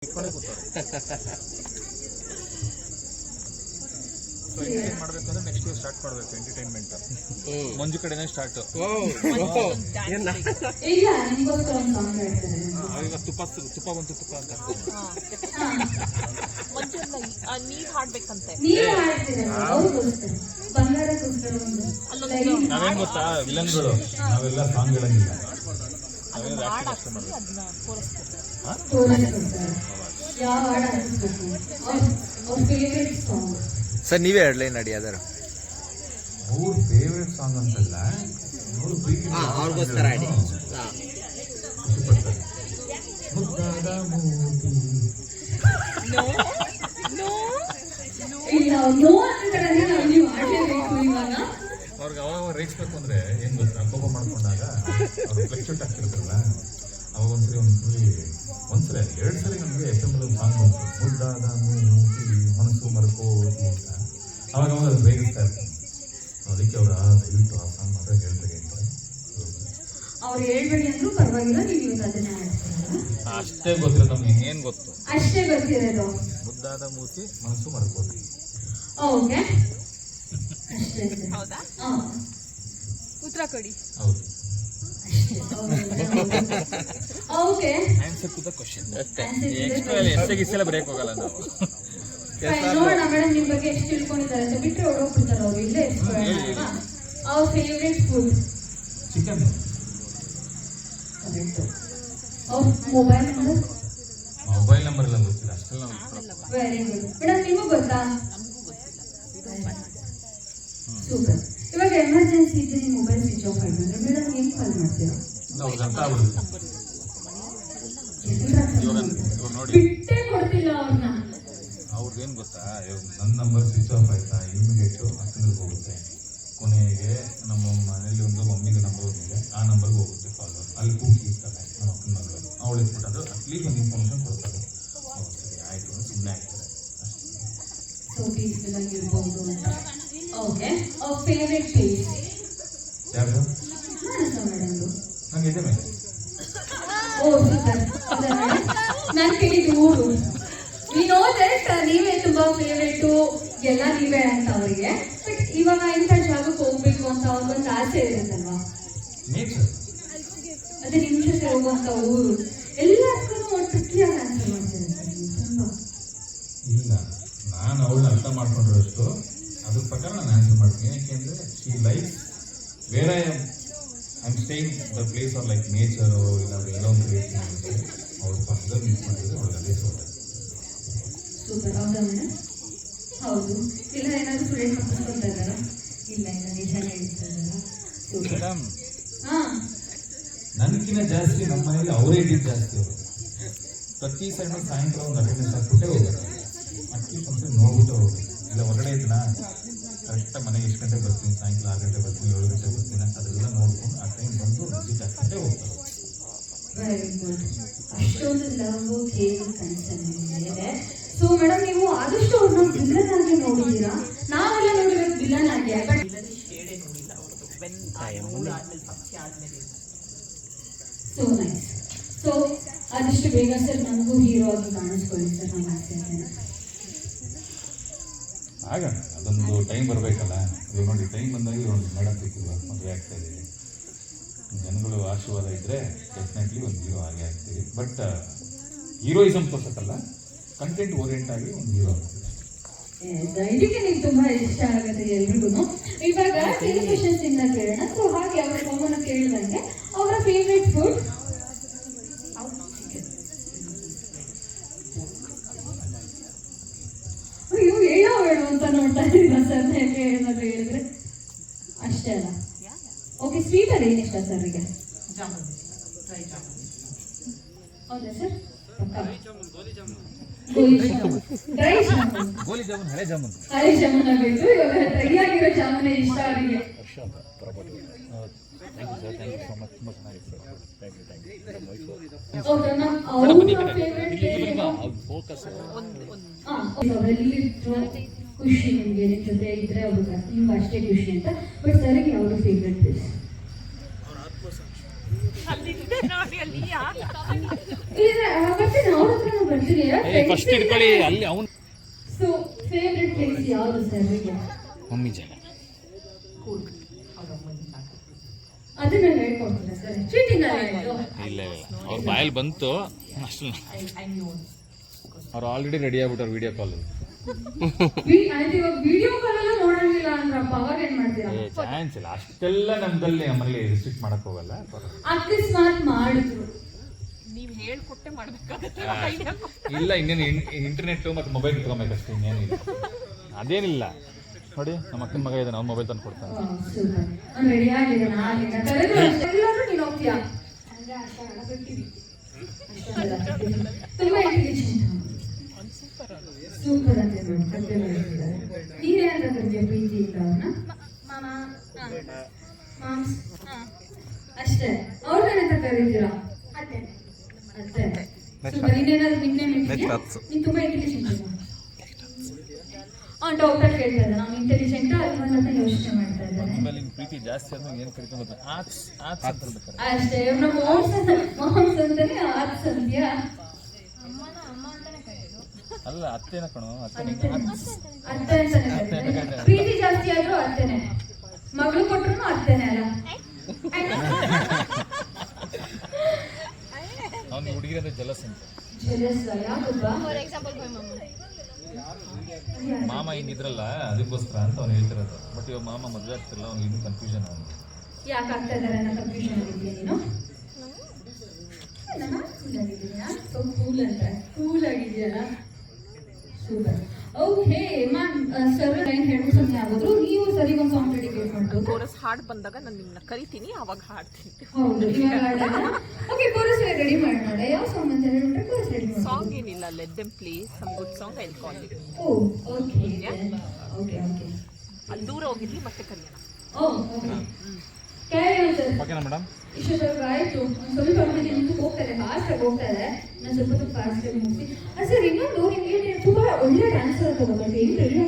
So entertain ಮಾಡಬೇಕಂದ್ರೆ next year start ಮಾಡಬೇಕು entertainment. ಮಂಜು ಕಡೆನೇ ಸ್ಟಾರ್ಟ್. ಈಗ ತುಪ್ಪ ಬಂತು ತುಪ್ಪ ಅಂತ ನಾವೇನ್ ಗೊತ್ತಾ ವಿಲನ್ಗಳು ನಾವೆಲ್ಲ ಸಾಂಗ್ ಹೇಳಂಗಿಲ್ಲ. ಸರ್ ನೀವೇ ಹೇಳಲೈನ್ ಅಡಿ ಯಾವ್ದಾರು ಅವ್ರ ಫೇವ್ರೆಟ್ ಸಾಂಗ್ ಅಂತಲ್ಲ, ಅವ್ರಿಗೋಸ್ಕರ ಅಡಿ ಅವ್ರಿಗೆ ಅವಾಗ ರೇಗಿಸ್ಬೇಕು ಅಂದ್ರೆ ಏನ್ ಗೊತ್ತಾ, ಕೋಪ ಮಾಡ್ಕೊಂಡಾಗ ಅವ್ರು ಫ್ಲೆಕ್ಚೂಟ್ ಆಗ್ತಿರ್ತಾರಲ್ಲ, ಅವಾಗ ಒಂದ್ಸರಿ 2 ಸರಿ ನಮಗೆ ಎಸ್ ಎಂ ಒಂದು ಸಾಂಗ್ ಬಂತು, ಮುದ್ದಾದ ಮೂತಿ ಮನಸ್ಸು ಮರ್ಕೋತಿ ಅಂತ. ಅವಾಗ ಅವಾಗ ಅದು ರೇಗಿಸ್ತಾ ಇರ್ತಾರೆ. ಅದಕ್ಕೆ ಅವ್ರು ದಯವಿಟ್ಟು ಆ ಸಾಂಗ್ ಮಾತ್ರ ಹೇಳ್ಬೇಡಿ ಅಂತ. ಅವ್ರು ಹೇಳ್ಬೇಡಿ ಅಂದ್ರೂ ಪರವಾಗಿಲ್ಲ, ನೀವು ಅದನ್ನೇ ಹೇಳ್ತೀರಾ? ಅಷ್ಟೇ ಗೊತ್ತಿರೋ ನಮ್ಗೆ ಇನ್ನೇನು ಗೊತ್ತು, ಅಷ್ಟೇ ಗೊತ್ತಿರೋದು. ಮುದ್ದಾದ ಮೂತಿ ಮನಸ್ಸು ಮರ್ಕೋತಿ. ಓಕೆ, ಉತ್ತರ ಕೊಡಿ. ಹೌದು, okay. Answer to the question ಅಷ್ಟೇ. ಎಷ್ಟೆಲ್ಲ ಬ್ರೇಕ್ ಹೋಗಲ್ಲ ನಾವು. ನೋಡೋಣ ಮೇಡಮ್ ನಿಮ್ಮ ಬಗ್ಗೆ ಎಷ್ಟು ತಿಳ್ಕೊಂಡಿದ್ದಾರೆ ಅಂತ. ಬಿಟ್ಟರೆ ಹೊರಗೋಗ್ಬಿಡ್ತಾರೆ ಅವ್ರು, ಇಲ್ಲೇ ಇಟ್ಕೊಳ್ಳೋಣ. ಅವ್ರ ಫೇವ್ರೆಟ್ ಫುಡ್ ಚಿಕನ್. ಅವ್ರ ಮೊಬೈಲ್ ನಂಬರ್ ಎಲ್ಲ ಗೊತ್ತಿಲ್ಲ, ಅಷ್ಟೆಲ್ಲ ವೆರಿ ಗುಡ್. ಮೇಡಮ್ ನಿಮಗೂ ಗೊತ್ತಾ? ಸೂಪರ್. ಇವಾಗ ಎಮರ್ಜೆನ್ಸಿ ಇದ್ರೆ ನಿಮ್ಮ ಮೊಬೈಲ್ ಸ್ವಿಚ್ ಆಫ್ ಆಗಿದ್ರೆ ಮೇಡಮ್ ಏನು ಕಾಲ್ ಮಾಡ್ತೀರಾ? ಬಿಟ್ಟೇ ಕೊಡ್ತಿಲ್ಲ ಅವ್ರನ್ನ. ಅವ್ರದ್ದೇನು ಗೊತ್ತಾ, ನನ್ನ ನಂಬರ್ ಸ್ವಿಚ್ ಆಫ್ ಆಯ್ತಾ ಇಮಿಡಿಯೇಟು ಅಕ್ಕನಿಗೆ ಹೋಗುತ್ತೆ. ಕೊನೆಗೆ ನಮ್ಮ ಮನೇಲಿ ಒಂದು ಮಮ್ಮಿಗೆ ನಂಬರ್ ಹೋಗಿದೆ, ಆ ನಂಬರ್ಗೆ ಹೋಗುತ್ತೆ ಕಾಲ್. ಅಲ್ಲಿ ಕೂಗಿ ಇರ್ತಾರೆ ನಮ್ಮ ಅಕ್ಕನ ಮಗಳು, ಅವಳು ಇಟ್ಬಿಟ್ಟು ಅಟ್ಲೀಸ್ಟ್ ಒಂದು ಇನ್ಫಾರ್ಮೇಷನ್ ಕೊಡ್ತಾರೆ. ಸರಿ ಆಯಿತು ಅಂತ ಸುಮ್ಮನೆ ಆಗ್ತಾರೆ. ಸೊ ಪೀಸ್ಫುಲ್ ಆಗಿರ್ಬೋದು ಅಂತ. ಓಕೆ. ಅವ್ರ ಫೇವ್ರೆಟ್ ಪ್ಲೇಸ್ ಯಾರು? ಮೇಡಮ್ದು ನಂಗೆ ಇದೆ ಮೇಲೆ. ಓ ಸೂಪರ್. ನಾನು ಕೇಳಿದ್ದು ಊರು. ವಿ ನೋ ದಟ್ ನೀವೇ ತುಂಬಾ ಫೇವ್ರೇಟು ಎಲ್ಲ ನೀವೇ ಅಂತ ಅವರಿಗೆ. ಬಟ್ ಇವಾಗ ಇಂಥ ಜಾಗಕ್ಕೆ ಹೋಗ್ಬೇಕು ಅಂತ ಅವ್ರಿಗೊಂದು ಆಸೆ ಇರುತ್ತಲ್ವಾ? ನೇಚರ್. ಅದೇ ನಿಮ್ಮ ಜೊತೆ ಹೋಗುವಂತ ಊರು ಎಲ್ಲದಕ್ಕೂ ಒಂದು ಟ್ರಿಕ್ಕಿಯಾಗಿ ಆನ್ಸರ್ ಮಾಡ್ತಿರುತ್ತೆ ತುಂಬಾ. ಇಲ್ಲ, ನಾನು ಅವಳನ್ನ ಅರ್ಥ ಮಾಡ್ಕೊಂಡಿರೋಷ್ಟು ಅದ್ರ ಪ್ರಕಾರ ನಾನು ಆನ್ಸರ್ ಮಾಡ್ತೀನಿ. ಯಾಕೆಂದರೆ she like where I am staying the place are like nature ಇಲ್ಲ ಎಲ್ಲ ಒಂದು ಕ್ರಿಯೇಟ್ ಮಾಡಿದ್ರೆ ಅವ್ರ ಪಕ್ಕದಲ್ಲಿ ಮೀಟ್ ಮಾಡಿದ್ರೆ ಅವ್ರಿಗೆ ಅದೇ ಸೋತಾರೆ. ಸೂಪರ್. ಹೌದಾ ಮೇಡಮ್? ಹೌದು. ಇಲ್ಲ ಏನಾದರೂ ಸ್ಟೂಡೆಂಟ್ ತಪ್ಪಿಸ್ಕೊಳ್ತಾ ಇದ್ದಾರಾ? ಇಲ್ಲ ಇಲ್ಲ, ನಿಜಾನೇ ಹೇಳ್ತಾ ಇದ್ದಾರಾ? ಸೂಪರ್. ಹಾಂ, ನನಗಿನ್ನ ಜಾಸ್ತಿ ನಮ್ಮ ಮನೇಲಿ ಅವರೇ ಇದ್ದಿದ್ದು ಜಾಸ್ತಿ. ಅವರು ಪ್ರತಿ ಸೈಡ್ ಸಾಯಂಕಾಲ ಒಂದು ಅಟೆಂಡೆನ್ಸ್ ಹಾಕ್ಬಿಟ್ಟೆ ಹೋಗೋದು. ಅಟ್ಲೀಸ್ಟ್ ಒಂದ್ಸರಿ ನೋಡ್ಬಿಟ್ಟು ಹೋಗೋದು. ಇಲ್ಲ ಹೊರಗಡೆ ಇದ್ದನಾ ಕರೆಕ್ಟಾಗಿ ಮನೆಗೆ ಎಷ್ಟು ಗಂಟೆಗೆ ಬರ್ತೀನಿ, ಸಾಯಂಕಾಲ 6 ಗಂಟೆ ಬರ್ತೀನಿ, 7 ಗಂಟೆ ಬರ್ತೀನಿ, ಅದೆಲ್ಲ ನೋಡ್ಕೊಂಡು ಆ ಟೈಮ್ ಬಂದು ವಿಸಿಟ್ ಆಗ್ತಂತೆ ಹೋಗ್ತಾರೆ. Very good. ಅಷ್ಟೊಂದು ಲವ್ ಕೇರ್ ಕನ್ಸರ್ನ್ ಇದೆ. ಸೊ ಮೇಡಮ್ ನೀವು ಆದಷ್ಟು ಅವ್ರನ್ನ ವಿಲನ್ ಆಗಿ ನೋಡಿದ್ದೀರಾ? ನಾವೆಲ್ಲ ನೋಡಿರೋದು ವಿಲನ್ ಆಗಿ. But so nice. ಸೊ ಆದಷ್ಟು ಬೇಗ ಸರ್ ನಮಗೂ ಹೀರೋ ಆಗಿ ಕಾಣಿಸ್ಕೊಳ್ಳಿ ಸರ್, ನಮ್ಮ ಆಸೆ ಇದೆ. ಆಗೋಣ, ಅದೊಂದು ಟೈಮ್ ಬರಬೇಕಲ್ಲ. ಇವಾಗ ನೋಡಿ, ಟೈಮ್ ಬಂದಾಗ ಒಂದು ಮೇಡಮ್ ಸಿಕ್ಕಿಲ್ವ, ಮದುವೆ ಆಗ್ತಾ ಇದ್ದೀವಿ. ಜನಗಳು ಆಶೀರ್ವಾದ ಇದ್ದರೆ ಡೆಫಿನೆಟ್ಲಿ ಒಂದು ಹೀರೋ ಆಗೇ ಆಗ್ತೀವಿ. ಬಟ್ ಹೀರೋಯಿಸಮ್ ತೋರ್ಸಕ್ಕಲ್ಲ, ಕಂಟೆಂಟ್ ಓರಿಯೆಂಟ್ ಆಗಿ ಒಂದು ಹೀರೋ ಆಗ್ತೀವಿ. ಇದಕ್ಕೆ ನಿಮ್ಗೆ ತುಂಬಾ ಇಷ್ಟ ಆಗುತ್ತೆ ಎಲ್ರಿಗೂ. ಇವಾಗ ಕ್ವೆಶನ್ಸ್ ಇಂದ ಕೇಳೋಣ. ಸೊ ಹಾಗೆ ಅವರ ಕಾಮನ್ ಕೇಳಿದಂಗೆ ಅವರ ಫೇವ್ರೆಟ್ ಫುಡ್ ಅಯ್ಯೋ ಹೇಳೋ ಹೇಳು ಅಂತ ನೋಡ್ತಾ ಇದ್ದೀರಾ ಸರ್? ಏನಾದ್ರು ಹೇಳಿದ್ರೆ ಅಷ್ಟೇ ಅಲ್ಲ. ಓಕೆ, ಸ್ವೀಟ್ ಅಲ್ಲಿ ಏನಿಷ್ಟ ಸರ್? ಈಗ ಹೌದಾ ಸರ್? ಡ್ರೈ ಜಾಮೂನ್, ಗೋಲಿ ಜಾಮೂನ್, ಹಳೆ ಜಾಮೂನ್. ಹಳೆ ಜಾಮೂನ್ ಆಗಬೇಕು. ಇವಾಗ ಡ್ರೈ ಆಗಿರೋ ಜಾಮೂನೇ ಇಷ್ಟ ಅವರಿಗೆ. ಖುಷಿ ನಿಮಗೆ ನಿಮ್ಮ ಜೊತೆ ಇದ್ರೆ ಅವ್ರಿಗೆ ನಿಮ್ಗೆ ಅಷ್ಟೇ ಖುಷಿ ಅಂತ. ಬಟ್ ಸರಿಗೆ ಯಾವುದು ಫೇವ್ರೆಟ್ ಪ್ಲೇಸ್? ಬರ್ತೀನಿ ಅವ್ರ ಹತ್ರನೂ ಬರ್ತೀನಿ ಫಸ್ಟ್ ಇಟ್ಕೊಳ್ಳಿ ಅಲ್ಲಿ ಅವ್ನು ಸೊ ಫೇವ್ರೆಟ್ ಪ್ಲೇಸ್ ಯಾವುದು ಸರ್ ಮಮ್ಮಿ ಜಾಗ ಅದನ್ನ ಹೇಳ್ಕೊಡ್ತೀರಾ ಸರ್ ಚೀಟಿಂಗ್ ಇಲ್ಲ ಅವ್ರ ಬಾಯಲ್ಲಿ ಬಂತು ಅಷ್ಟು ಅವ್ರು ಆಲ್ರೆಡಿ ರೆಡಿ ಆಗ್ಬಿಟ್ಟವ್ರು ವಿಡಿಯೋ ಕಾಲ್ ಇವಾಗ ವಿಡಿಯೋ ಕಾಲ್ ಎಲ್ಲ ನೋಡಂಗಿಲ್ಲ ಅಂದ್ರಪ್ಪ ಅವಾಗ ಏನ್ ಮಾಡ್ತೀರಾ ಚಾನ್ಸ್ ಇಲ್ಲ ಅಷ್ಟೆಲ್ಲ ನಮ್ಮಲ್ಲಿ ನಮ್ಮಲ್ಲಿ ರಿಸ್ಟ್ರಿಕ್ಟ್ ಮಾಡಕ್ ಹೋಗಲ್ಲ ಅಕಸ್ಮಾತ್ ಮಾಡಿದ್ರು ನೀವು ಹೇಳ್ಕೊಟ್ಟೆ ಮಾಡ್ಬೇಕಾಗತ್ತೆ ಇಲ್ಲ ಇನ್ನೇನು ಇಂಟರ್ನೆಟ್ ಮತ್ತು ಮೊಬೈಲ್ ಇಟ್ಕೊಬೇಕಷ್ಟೇ ಇನ್ನೇನಿಲ್ಲ ಅದೇನಿಲ್ಲ ನೋಡಿ ನಮ್ಮ ಅಕ್ಕನ ಮಗ ಇದ್ದಾನೆ ಅವ್ನ ಮೊಬೈಲ್ ತಂದು ಕೊಡ್ತಾನೆ ರೆಡಿ ಆಗಿದ್ದಾನೆ ಎಲ್ಲರೂ ನೀನು ಹೋಗ್ತೀಯಾ ತುಂಬಾ ಇಂಟೆಲಿಜೆಂಟ್ ಸೂಪರ್ ಅಂತ ನೀವೇನಂತ ಕರಿತೀಯ ಪ್ರೀತಿಯಿಂದ ಅವ್ರನ್ನ ಮಾಮ್ಸ್ ಅಷ್ಟೇ ಅವ್ರನ್ನೇನಂತ ಕರೀತೀರಾ ಅತ್ತೆ ಸೂಪರ್ ಇನ್ನೇನಾದ್ರು ನಿಕ್ನೇಮ್ ಇಟ್ಟಿದ್ಯಾ ನೀನು ತುಂಬಾ ಇಂಟೆಲಿಜೆಂಟ್ ಡಾಕ್ಟರ್ ಕೇಳ್ತಾ ಇದ್ದಾನೆ ಅವ್ನು ಇಂಟೆಲಿಜೆಂಟ್ ಅಥವಾ ಅಂತ ಯೋಚನೆ ಮಾಡ್ತಾ ಇದ್ದಾನೆ ಆಮೇಲೆ ನಿಮ್ಗೆ ಪ್ರೀತಿ ಜಾಸ್ತಿ ಆದ್ಮೇಲೆ ಏನು ಕರಿಕೊಂಡು ಆರ್ಟ್ಸ್ ಆರ್ಟ್ಸ್ ಅಂತ ಹೇಳ್ತಾರೆ ಅಷ್ಟೇ ಇವ್ನ ಮಾಮ್ಸ್ ಅಂತಾನೆ ಆರ್ಟ್ಸ್ ಅಂತ್ಯಾ ಅಲ್ಲ ಅತ್ತೇನ ಕಣೋ ಅತ್ತೆ ಅಂತಾನೆ ಕರೀತಾರೆ. ಪ್ರೀತಿ ಜಾಸ್ತಿ ಆದ್ರೂ ಅತ್ತೆನೆ ಮಗಳು ಕೊಟ್ರು ಅತ್ತೆನೆ ಅಲ್ಲ ಅವ್ನು ಹುಡುಗಿರಂದ್ರೆ ಜಲಸ್ ಅಂತ ಜೆಲಸ್ ಯಾಕಪ್ಪ ಫಾರ್ ಎಕ್ಸಾಂಪಲ್ ಮೈ ಮಮ್ಮ ಮಾಮ ಹಿಂಗಿದ್ರಲ್ಲ ಅದಕ್ಕೋಸ್ಕರ ಅಂತ ಅವ್ನು ಹೇಳ್ತಿರೋದು ಬಟ್ ಇವಾಗ ಮಾಮ ಮದುವೆ ಆಗ್ತಿರಲ್ಲ ಅವ್ನಿಗೆ ಇನ್ನೂ ಕನ್ಫ್ಯೂಷನ್ ಅವನು ಯಾಕೆ ಆಗ್ತಾ ಇದ್ದಾರೆ ಅನ್ನೋ ಕನ್ಫ್ಯೂಷನ್ ಆಗಿದೆಯಾ ನೀನು ಕೂಲ್ ಅಂತ ಕೂಲ್ ಆಗಿದೆಯಲ್ಲ super okay ma'am sir line ಹೇಳ್ಬಿಟ್ಟು ಸುಮ್ಮನೆ ಆಗೋದ್ರು ನೀವು ಸರಿಗೆ ಒಂದು ಸಾಂಗ್ ಡೆಡಿಕೇಟ್ ಮಾಡ್ಬೋದು ಕೋರಸ್ ಹಾಡ್ ಬಂದಾಗ ನಾನು ನಿಮ್ಮನ್ನ ಕರಿತೀನಿ ಅವಾಗ ಹಾಡ್ತೀನಿ ಹೌದು ಇವಾಗ ಓಕೆ ಕೋರಸ್ ರೆಡಿ ಮಾಡೋಣ ಯಾವ ಸಾಂಗ್ ಅಂತ ಹೇಳ್ಬಿಟ್ರೆ ಕೋರಸ್ ರೆಡಿ ಮಾಡೋಣ ಸಾಂಗ್ ಏನಿಲ್ಲ let them play some good song I will call you oh okay okay okay ಅಲ್ಲಿ ದೂರ ಹೋಗಿರ್ಲಿ ಮತ್ತೆ ಕರಿಯೋಣ ಓ ಓಕೆ ಕ್ಯಾರಿ ಸರ್ ಓಕೆನಾ ಮೇಡಮ್ ಇಷ್ಟೊತ್ತು ಆಯ್ತು ಸ್ವಲ್ಪ ಅವನಿಗೆ ನಿಂತು ಹೋಗ್ತಾರೆ ಫಾಸ್ಟಾಗಿ ಹೋಗ್ತಾರೆ ನಾನು ಸ್ವಲ್ಪ ಫಾಸ್ಟಾಗಿ ಮುಗಿಸಿ ಸರ್ ಇನ್ನೊಂದು ನಿಮಗೆ ತುಂಬಾ ಒಳ್ಳೆ ಡ್ಯಾನ್ಸರ್ ತಗೋಬೇಕು